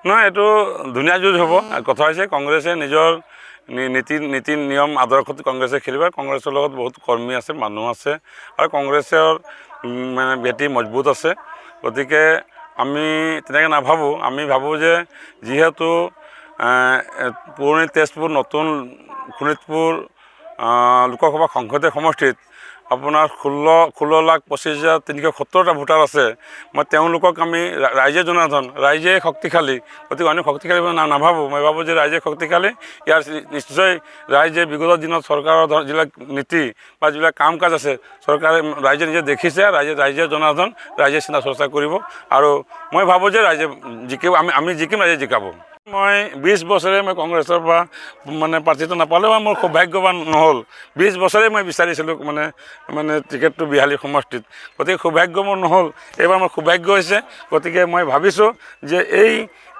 নহয়, এইটো ধুনীয়া যুঁজ হ'ব। কথা হৈছে কংগ্ৰেছে নিজৰ নীতি নিয়ম আদৰ্শত কংগ্ৰেছে খেলিব। কংগ্ৰেছৰ লগত বহুত কৰ্মী আছে, মানুহ আছে, আৰু কংগ্ৰেছৰ মানে ভেটি মজবুত আছে। গতিকে আমি তেনেকৈ নাভাবোঁ। আমি ভাবোঁ যে যিহেতু পুৰণি তেজপুৰ, নতুন শোণিতপুৰ লোকসভা সংসদীয় সমষ্টিত আপোনাৰ 16,25,370টা ভোটাৰ আছে। মই তেওঁলোকক আমি ৰাইজে জনাৰ্দন, ৰাইজে শক্তিশালী, গতিকে আমি শক্তিশালী নাভাবোঁ। মই ভাবোঁ যে ৰাইজে শক্তিশালী। ইয়াৰ নিশ্চয় ৰাইজে বিগত দিনত চৰকাৰৰ যিবিলাক নীতি বা যিবিলাক কাম কাজ আছে চৰকাৰে ৰাইজে নিজে দেখিছে। ৰাইজে জনাৰ্দন, ৰাইজে চিন্তা চৰ্চা কৰিব, আৰু মই ভাবোঁ যে ৰাইজে জিকিব। আমি জিকিম, ৰাইজে জিকাব। মই 20 বছৰে মই কংগ্ৰেছৰ পৰা মানে প্ৰাৰ্থীটো নাপালেও মোৰ সৌভাগ্যৱান নহ'ল। 20 বছৰে মই বিচাৰিছিলোঁ মানে টিকেটটো বিহালী সমষ্টিত, গতিকে সৌভাগ্য মোৰ নহ'ল। এইবাৰ মোৰ সৌভাগ্য হৈছে। গতিকে মই ভাবিছোঁ যে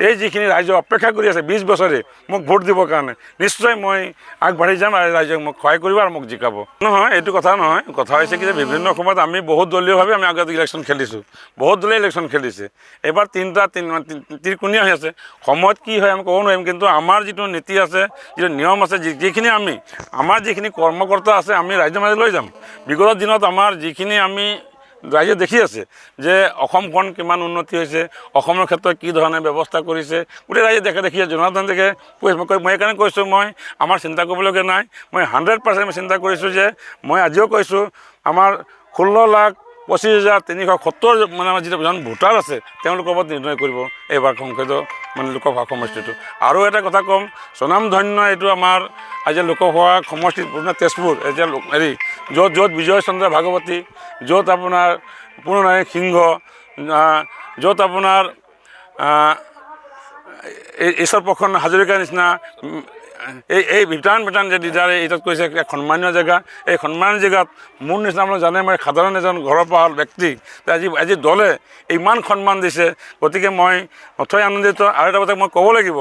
এই যিখিনি ৰাইজে অপেক্ষা কৰি আছে 20 বছৰে মোক ভোট দিবৰ কাৰণে, নিশ্চয় মই আগবাঢ়ি যাম আৰু ৰাইজে মোক সহায় কৰিব আৰু মোক জিকাব। নহয়, এইটো কথা নহয়। কথা হৈছে কি যে বিভিন্ন সময়ত আমি বহুত দলীয়ভাৱে আমি আগত ইলেকশ্যন খেলিছোঁ, বহুত দলীয় ইলেকশ্যন খেলিছে। এইবাৰ তিনিকোণীয়া হৈ আছে। সময়ত কি হয় আমি ক'ব নোৱাৰিম, কিন্তু আমাৰ যিটো নীতি আছে, যিটো নিয়ম আছে, আমাৰ যিখিনি কৰ্মকৰ্তা আছে, আমি ৰাইজৰ মাজত লৈ যাম। বিগত দিনত আমাৰ যিখিনি আমি ৰাইজে দেখি আছে যে অসমখন কিমান উন্নতি হৈছে, অসমৰ ক্ষেত্ৰত কি ধৰণে ব্যৱস্থা কৰিছে, গোটেই ৰাইজে দেখি জনাৰ্দন দেখে। মই সেইকাৰণে কৈছোঁ, আমাৰ চিন্তা কৰিবলগীয়া নাই। মই 100% মই চিন্তা কৰিছোঁ যে মই আজিও কৈছোঁ, আমাৰ 16,25,370 মানে আমাৰ যিজন ভোটাৰ আছে তেওঁলোকৰ ওপৰত নিৰ্ণয় কৰিব এইবাৰ সংসদীয় লোকসভা সমষ্টিটো। আৰু এটা কথা ক'ম, স্বনামধন্য এইটো আমাৰ আজি লোকসভা সমষ্টিত তেজপুৰ, এতিয়া য'ত বিজয় চন্দ্ৰ ভাগৱতী, য'ত আপোনাৰ পূৰ্ণনাৰায়ণ সিংহ, য'ত আপোনাৰ ঈশ্বৰ প্ৰসন্ন হাজৰিকাৰ নিচিনা এই ভেটান যে লিডাৰে এইটোত কৈছে এক সন্মানীয় জেগা। এই সন্মানীয় জেগাত মোৰ নিচিনা আপোনালোকে জানে, মই সাধাৰণ এজন ঘৰৰ পৰা ব্যক্তি, আজি দলে ইমান সন্মান দিছে। গতিকে মই নথৈ আনন্দিত। আৰু এটা কথা মই ক'ব লাগিব,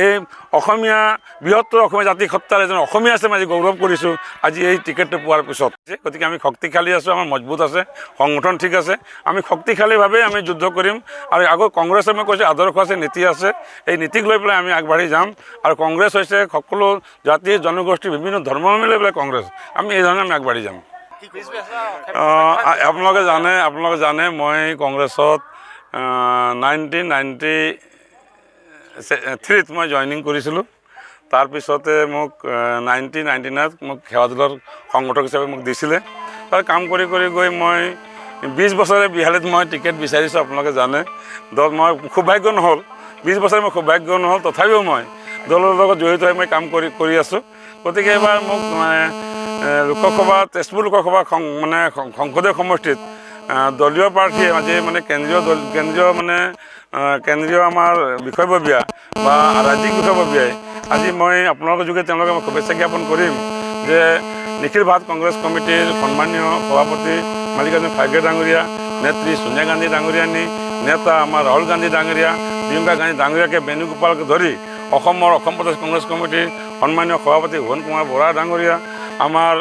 এই অসমীয়া বৃহত্তৰ অসমীয়া জাতি সত্তাৰ এজন অসমীয়া আছে, মই আজি গৌৰৱ কৰিছোঁ আজি এই টিকেটটো পোৱাৰ পিছত। গতিকে আমি শক্তিশালী আছোঁ, আমাৰ মজবুত আছে, সংগঠন ঠিক আছে। আমি শক্তিশালীভাৱে আমি যুদ্ধ কৰিম। আৰু আগৰ কংগ্ৰেছে মই কৈছোঁ আদৰ্শ আছে, নীতি আছে। এই নীতিক লৈ পেলাই আমি আগবাঢ়ি যাম। আৰু কংগ্ৰেছ হৈছে সকলো জাতি জনগোষ্ঠী বিভিন্ন ধৰ্মাৱলম্বী লৈ পেলাই কংগ্ৰেছ। আমি এই ধৰণে আমি আগবাঢ়ি যাম। আপোনালোকে জানে মই কংগ্ৰেছত 1993 মই জইনিং কৰিছিলোঁ। তাৰপিছতে মোক 1999 মোক সেৱা দলৰ সংগঠক হিচাপে মোক দিছিলে। তাৰ কাম কৰি গৈ মই 20 বছৰে বিহালীত মই টিকেট বিচাৰিছোঁ। আপোনালোকে জানে মই সৌভাগ্য নহ'ল, 20 বছৰে মই সৌভাগ্য নহ'ল। তথাপিও মই দলৰ লগত জড়িত হৈ মই কাম কৰি আছোঁ। গতিকে এইবাৰ মোক তেজপুৰ লোকসভা সংসদীয় সমষ্টিত দলীয় প্ৰাৰ্থী আজি কেন্দ্ৰীয় আমাৰ বিষয়ববীয়া বা ৰাজ্যিক বিষয়ববীয়াই আজি মই আপোনালোকৰ যোগে তেওঁলোকে মই শুভেচ্ছা জ্ঞাপন কৰিম যে নিখিল ভাৰত কংগ্ৰেছ কমিটিৰ সন্মানীয় সভাপতি মাল্লিকাৰ্জুন খাৰ্গে ডাঙৰীয়া, নেত্ৰী সোনিয়া গান্ধী ডাঙৰীয়ানী, নেতা আমাৰ ৰাহুল গান্ধী ডাঙৰীয়া, প্ৰিয়ংকা গান্ধী ডাঙৰীয়াকে বেণুগোপালকে ধৰি অসম প্ৰদেশ কংগ্ৰেছ কমিটিৰ সন্মানীয় সভাপতি ভুৱন কুমাৰ বৰা ডাঙৰীয়া, আমাৰ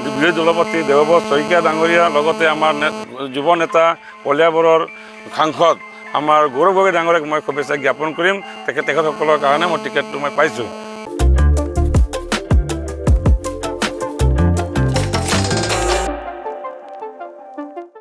বিৰোধী দলপতি দেৱব্ৰত শইকীয়া ডাঙৰীয়া, লগতে আমাৰ যুৱ নেতা কলিয়াবৰৰ সাংসদ আমাৰ গৌৰৱ গগৈ ডাঙৰীয়াক মই শুভেচ্ছা জ্ঞাপন কৰিম। তেখেতসকলৰ কাৰণে মই টিকেটটো মই পাইছোঁ।